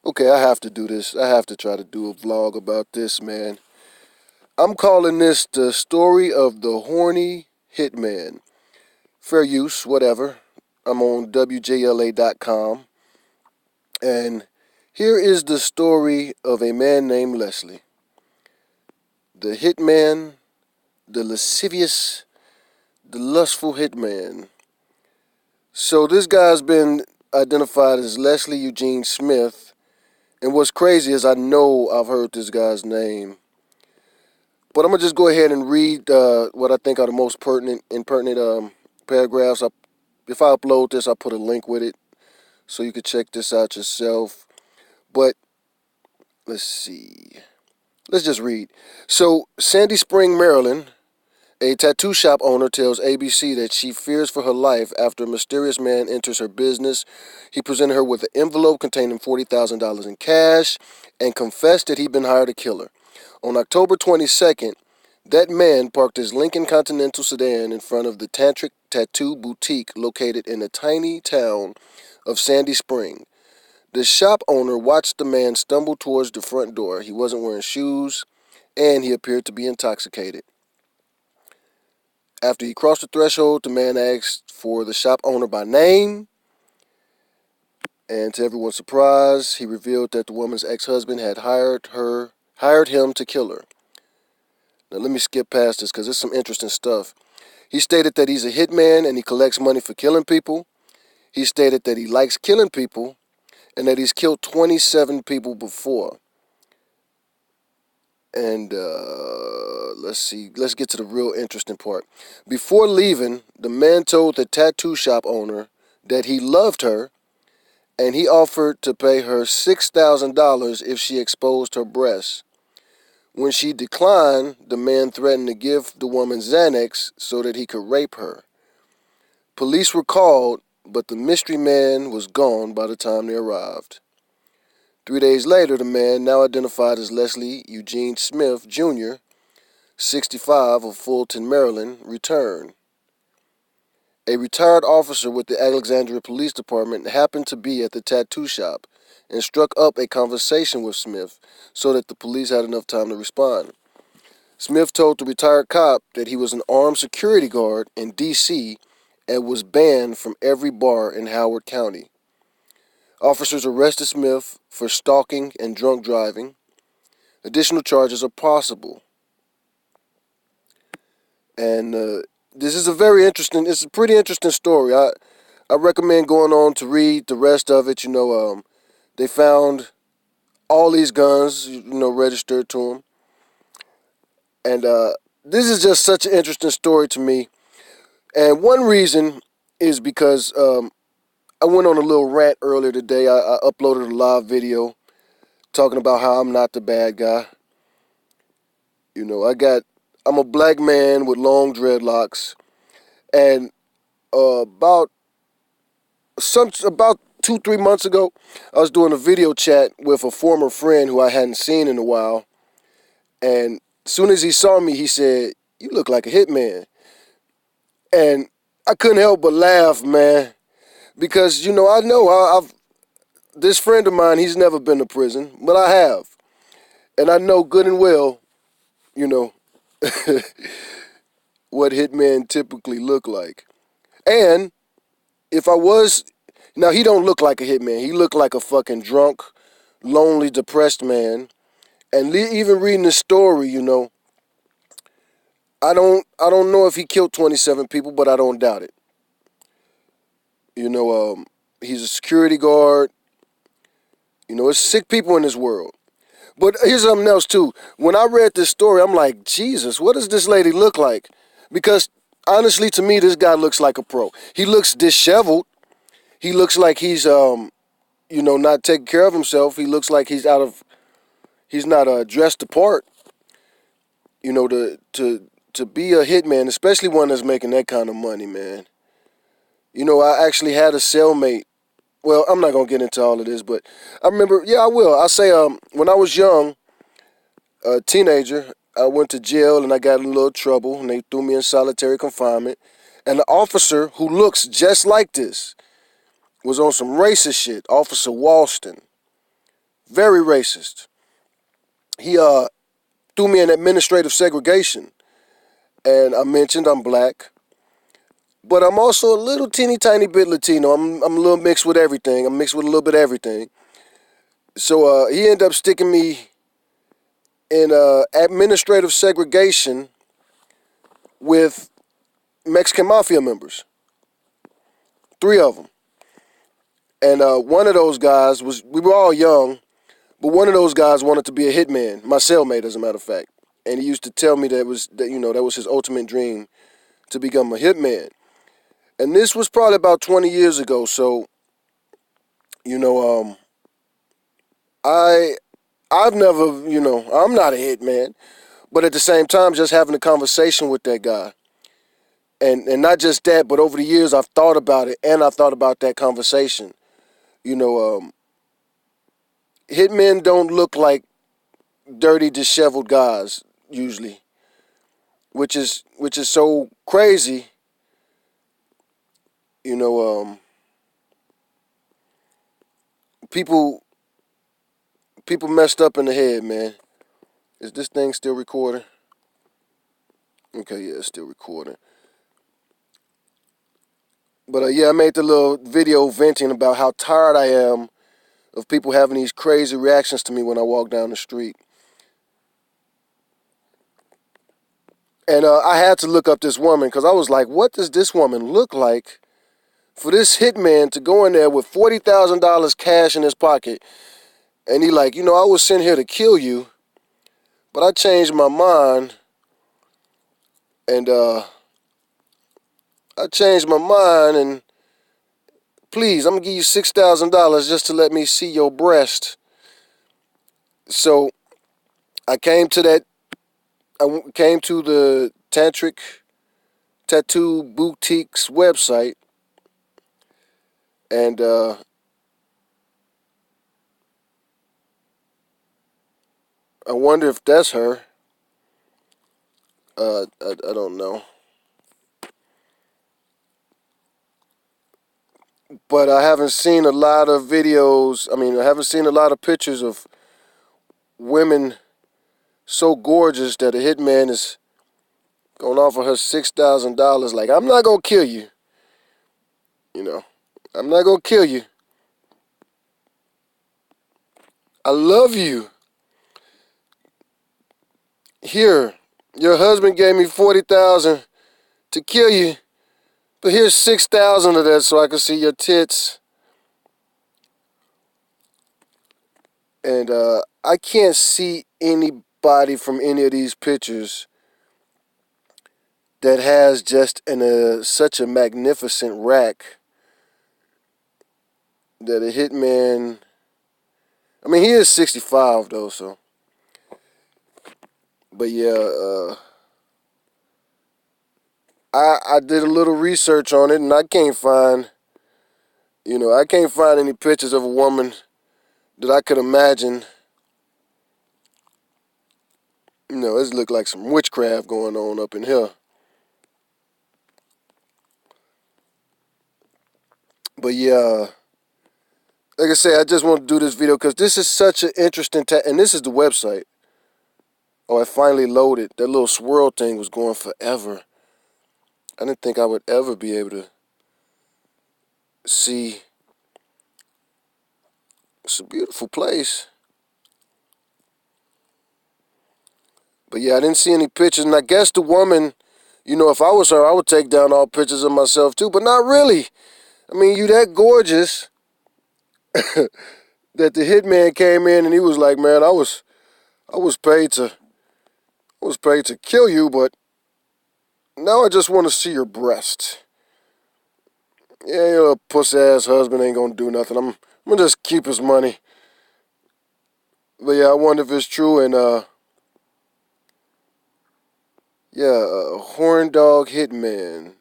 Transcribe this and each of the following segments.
Okay, I have to do this. I have to try to do a vlog about this, man. I'm calling this the story of the horny hitman. Fair use, whatever. I'm on WJLA.com. And here is the story of a man named Leslie. The hitman, the lascivious, the lustful hitman. So this guy's been identified as Leslie Eugene Smith. And what's crazy is I know I've heard this guy's name. But I'm going to just go ahead and read what I think are the most pertinent paragraphs. If I upload this, I'll put a link with it so you can check this out yourself. But let's see. Let's just read. So, Sandy Spring, Maryland, a tattoo shop owner tells ABC that she fears for her life after a mysterious man enters her business. He presented her with an envelope containing $40,000 in cash and confessed that he'd been hired to kill her. On October 22nd, that man parked his Lincoln Continental sedan in front of the Tantric Tattoo Boutique located in the tiny town of Sandy Spring. The shop owner watched the man stumble towards the front door. He wasn't wearing shoes, and he appeared to be intoxicated. After he crossed the threshold, the man asked for the shop owner by name, and to everyone's surprise, he revealed that the woman's ex-husband had hired him to kill her. Now let me skip past this because there's some interesting stuff. He stated that he's a hitman and he collects money for killing people. He stated that he likes killing people and that he's killed 27 people before. And let's see. Let's get to the real interesting part. Before leaving, the man told the tattoo shop owner that he loved her and he offered to pay her $6,000 if she exposed her breasts. When she declined, the man threatened to give the woman Xanax so that he could rape her. Police were called, but the mystery man was gone by the time they arrived. 3 days later, the man, now identified as Leslie Eugene Smith Jr., 65, of Fulton, Maryland, returned. A retired officer with the Alexandria Police Department happened to be at the tattoo shop and struck up a conversation with Smith so that the police had enough time to respond. Smith told the retired cop that he was an armed security guard in D.C. and was banned from every bar in Howard County. Officers arrested Smith for stalking and drunk driving. Additional charges are possible. And this is it's a pretty interesting story. I recommend going on to read the rest of it. They found all these guns, registered to them. And this is just such an interesting story to me. And one reason is because I went on a little rant earlier today. I uploaded a live video talking about how I'm not the bad guy. I'm a black man with long dreadlocks, and about 2-3 months ago, I was doing a video chat with a former friend who I hadn't seen in a while, and as soon as he saw me, he said, "You look like a hitman," and I couldn't help but laugh, man, because I know I've this friend of mine, he's never been to prison, but I have, and I know good and well, you know. what hitmen typically look like. And if I was, now he don't look like a hitman. He looked like a fucking drunk, lonely, depressed man. And even reading the story, I don't know if he killed 27 people, but I don't doubt it. He's a security guard. There's sick people in this world. But here's something else too. When I read this story, I'm like, Jesus, what does this lady look like? Because honestly, to me, this guy looks like a pro. He looks disheveled. He looks like he's, not taking care of himself. He looks like he's not dressed apart. To be a hitman, especially one that's making that kind of money, man. I actually had a cellmate. Well, I'm not gonna get into all of this, but I remember. Yeah, I will. I'll say, when I was young, a teenager, I went to jail and I got in a little trouble, and they threw me in solitary confinement. And the officer who looks just like this was on some racist shit, Officer Walston. Very racist. He threw me in administrative segregation. And I mentioned I'm black. But I'm also a little teeny tiny bit Latino. I'm a little mixed with everything. I'm mixed with a little bit of everything. So he ended up sticking me in administrative segregation with Mexican mafia members. 3 of them. And one of those guys we were all young, but one of those guys wanted to be a hitman. My cellmate, as a matter of fact. And he used to tell me that was his ultimate dream, to become a hitman. And this was probably about 20 years ago. So, I've never, I'm not a hitman. But at the same time, just having a conversation with that guy. And not just that, but over the years, I've thought about it, and I thought about that conversation. Hitmen don't look like dirty, disheveled guys usually, which is so crazy. People messed up in the head, man. Is this thing still recording? Okay, yeah, it's still recording. But yeah, I made the little video venting about how tired I am of people having these crazy reactions to me when I walk down the street. And I had to look up this woman because I was like, what does this woman look like for this hitman to go in there with $40,000 cash in his pocket? And he like, I was sent here to kill you, but I changed my mind. And and please, I'm going to give you $6,000 just to let me see your breast. So I came to the Tantric Tattoo Boutique's website, and I wonder if that's her. I don't know. But I haven't seen a lot of videos. I haven't seen a lot of pictures of women so gorgeous that a hitman is going to offer her $6,000. Like, I'm not going to kill you. I'm not going to kill you. I love you. Here, your husband gave me $40,000 to kill you, but here's $6,000 of that so I can see your tits. And I can't see anybody from any of these pictures that has just such a magnificent rack that a hitman. He is 65 though, so. But yeah, I did a little research on it, and I can't find any pictures of a woman that I could imagine. It looked like some witchcraft going on up in here. But yeah, like I say, I just want to do this video because this is such an interesting and this is the website. Oh, I finally loaded. That little swirl thing was going forever. I didn't think I would ever be able to see. It's a beautiful place. But yeah, I didn't see any pictures. And I guess the woman, if I was her, I would take down all pictures of myself too. But not really. You that gorgeous that the hitman came in and he was like, man, I was paid to kill you, but now I just want to see your breast. Yeah, your pussy ass husband ain't gonna do nothing. I'm gonna just keep his money. But yeah, I wonder if it's true. And horn dog hitman.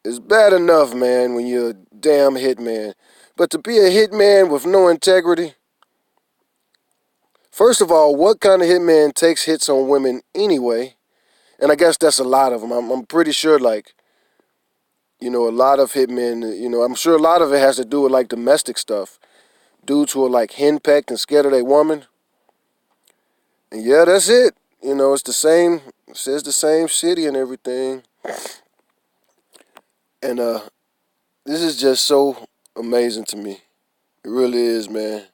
It's bad enough, man, when you're a damn hitman. But to be a hitman with no integrity. First of all, what kind of hitman takes hits on women anyway? And I guess that's a lot of them. I'm pretty sure, like, a lot of hitmen, I'm sure a lot of it has to do with, like, domestic stuff. dudes who are like henpecked and scared of their woman. And yeah, that's it. You know, it's the same. It says the same city and everything. And this is just so amazing to me. It really is, man.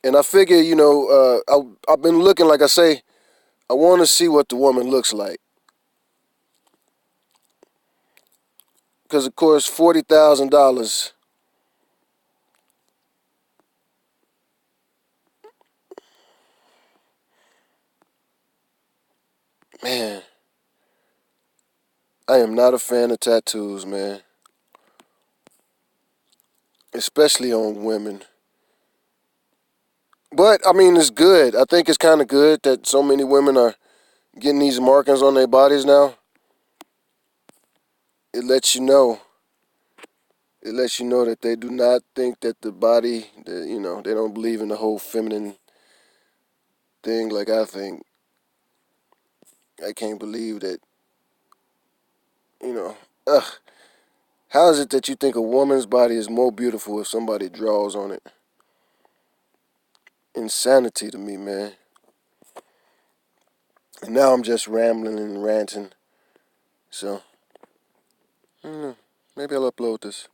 And I figure, you know, I've been looking, like I say, I want to see what the woman looks like. Because, of course, $40,000. Man, I am not a fan of tattoos, man. Especially on women. But, I mean, it's good. I think it's kind of good that so many women are getting these markings on their bodies now. It lets you know. It lets you know that they do not think that the body, that, you know, they don't believe in the whole feminine thing like I think. I can't believe that, you know. Ugh. How is it that you think a woman's body is more beautiful if somebody draws on it? Insanity to me, man. And now I'm just rambling and ranting. So, maybe I'll upload this.